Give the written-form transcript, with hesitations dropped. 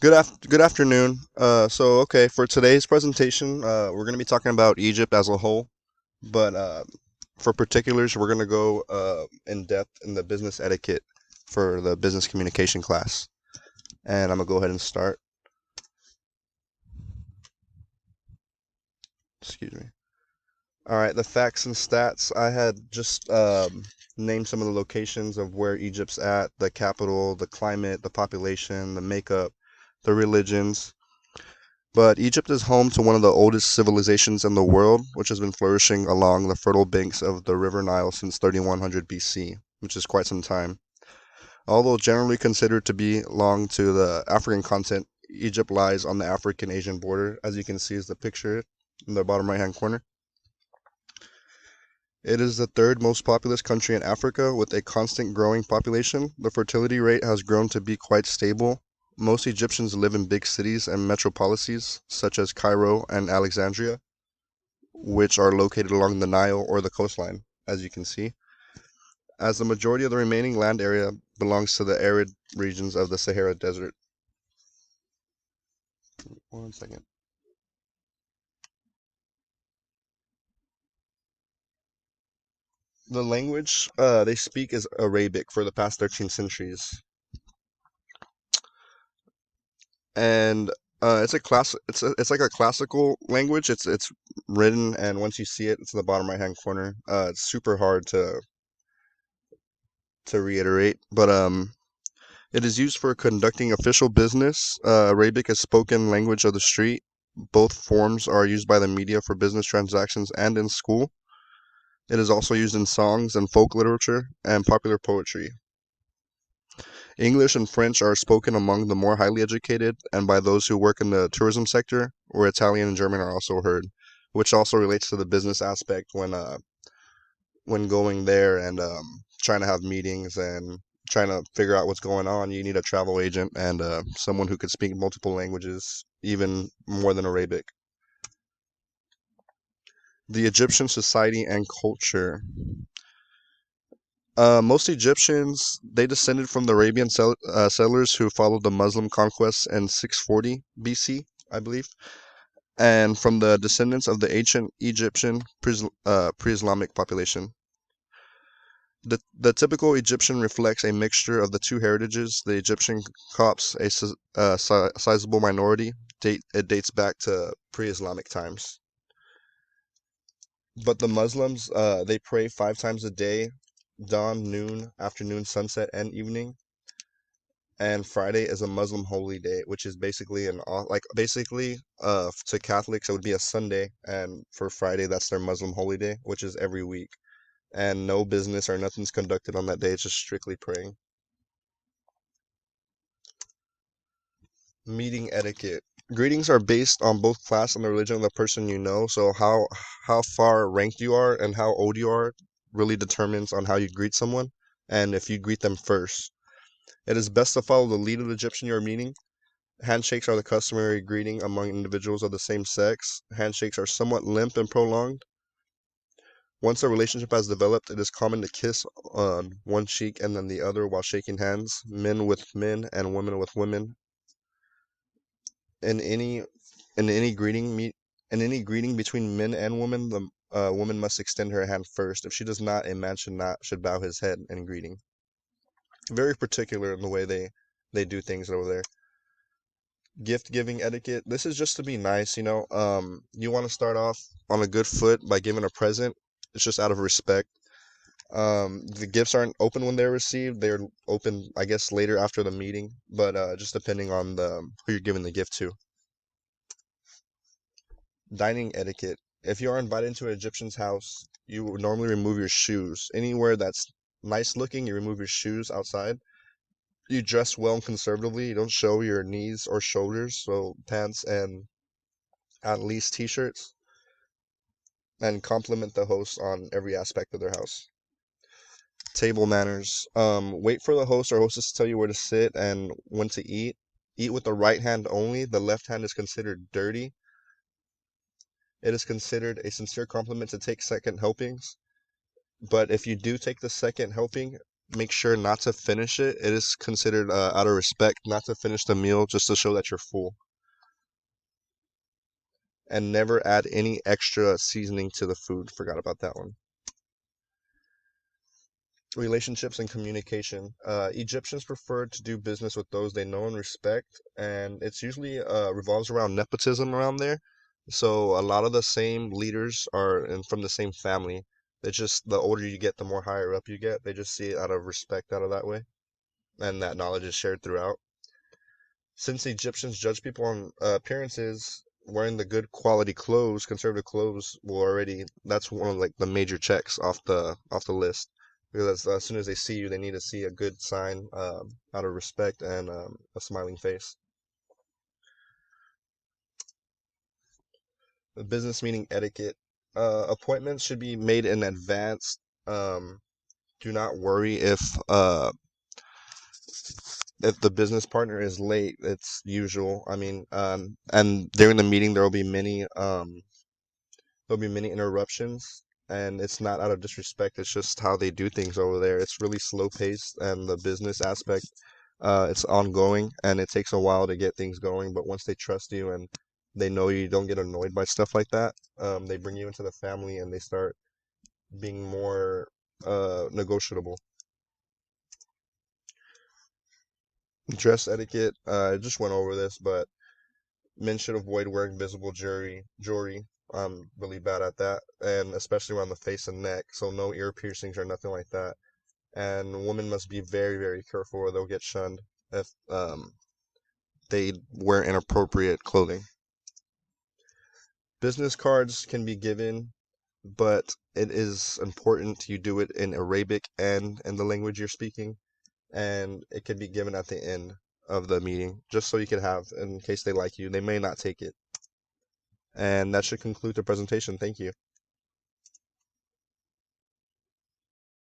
Good afternoon. Okay, for today's presentation, we're going to be talking about Egypt as a whole, but for particulars, we're going to go in depth in the business etiquette for the business communication class. And I'm going to go ahead and start. Excuse me. All right, the facts and stats. I had just named some of the locations of where Egypt's at, the capital, the climate, the population, the makeup, the religions. But Egypt is home to one of the oldest civilizations in the world, which has been flourishing along the fertile banks of the River Nile since 3100 BC, which is quite some time. Although generally considered to belong to the African continent, Egypt lies on the African-Asian border, as you can see is the picture in the bottom right-hand corner. It is the third most populous country in Africa with a constant growing population. The fertility rate has grown to be quite stable. Most Egyptians live in big cities and metropolises such as Cairo and Alexandria, which are located along the Nile or the coastline, as you can see, as the majority of the remaining land area belongs to the arid regions of the Sahara Desert. One second. The language they speak is Arabic for the past 13 centuries, and it's like a classical language. It's written, and once you see it, it's in the bottom right hand corner. It's super hard to reiterate, but it is used for conducting official business. Arabic is spoken language of the street. Both forms are used by the media for business transactions and in school. It is also used in songs and folk literature and popular poetry. English and French are spoken among the more highly educated and by those who work in the tourism sector, where Italian and German are also heard, which also relates to the business aspect when going there and trying to have meetings and trying to figure out what's going on. You need a travel agent and someone who could speak multiple languages, even more than Arabic. The Egyptian society and culture. Most Egyptians, they descended from the Arabian settlers who followed the Muslim conquests in 640 BC, I believe, and from the descendants of the ancient Egyptian pre-Islamic population. The typical Egyptian reflects a mixture of the two heritages. The Egyptian Copts, a sizable minority, it dates back to pre-Islamic times. But the Muslims, they pray 5 times a day, dawn, noon, afternoon, sunset, and evening. And Friday is a Muslim holy day, which is basically to Catholics it would be a Sunday, and for Friday that's their Muslim holy day, which is every week. And no business or nothing's conducted on that day. It's just strictly praying. Meeting etiquette. Greetings are based on both class and the religion of the person you know. So how far ranked you are and how old you are really determines on how you greet someone and if you greet them first. It is best to follow the lead of the Egyptian you are meeting. Handshakes are the customary greeting among individuals of the same sex. Handshakes are somewhat limp and prolonged. Once a relationship has developed, it is common to kiss on one cheek and then the other while shaking hands, men with men and women with women. In any in any greeting meet in any greeting between men and women, the woman must extend her hand first. If she does not, a man should bow his head in greeting. Very particular in the way they do things over there. Gift giving etiquette. This is just to be nice, you know. You want to start off on a good foot by giving a present. It's just out of respect. The gifts aren't open when they're received. They're open, I guess, later after the meeting, but just depending on the who you're giving the gift to. Dining etiquette. If you are invited into an Egyptian's house, you would normally remove your shoes. Anywhere that's nice looking, you remove your shoes outside. You dress well and conservatively. You don't show your knees or shoulders, so pants and at least t-shirts, and compliment the host on every aspect of their house. Table manners. Wait for the host or hostess to tell you where to sit and when to eat. Eat with the right hand only. The left hand is considered dirty. It is considered a sincere compliment to take second helpings. But if you do take the second helping, make sure not to finish it. It is considered out of respect not to finish the meal just to show that you're full. And never add any extra seasoning to the food. Forgot about that one. Relationships and communication. Egyptians prefer to do business with those they know and respect, and it's usually revolves around nepotism around there. So a lot of the same leaders are from the same family. It's just the older you get, the more higher up you get. They just see it out of respect out of that way, and that knowledge is shared throughout. Since the Egyptians judge people on appearances, wearing the good quality clothes, conservative clothes, will already that's one of like the major checks off the list. Because as soon as they see you, they need to see a good sign out of respect and a smiling face. The business meeting etiquette. Appointments should be made in advance. Um, do not worry if the business partner is late. It's usual. I mean, and during the meeting there will be many interruptions, and it's not out of disrespect. It's just how they do things over there. It's really slow paced, and the business aspect, it's ongoing, and it takes a while to get things going. But once they trust you and they know you don't get annoyed by stuff like that, they bring you into the family and they start being more negotiable. Dress etiquette. I just went over this, but men should avoid wearing visible jewelry. I'm really bad at that, and especially around the face and neck. So no ear piercings or nothing like that. And women must be very, very careful, or they'll get shunned if they wear inappropriate clothing. Business cards can be given, but it is important you do it in Arabic and in the language you're speaking, and it can be given at the end of the meeting, just so you can have in case they like you. They may not take it. And that should conclude the presentation. Thank you.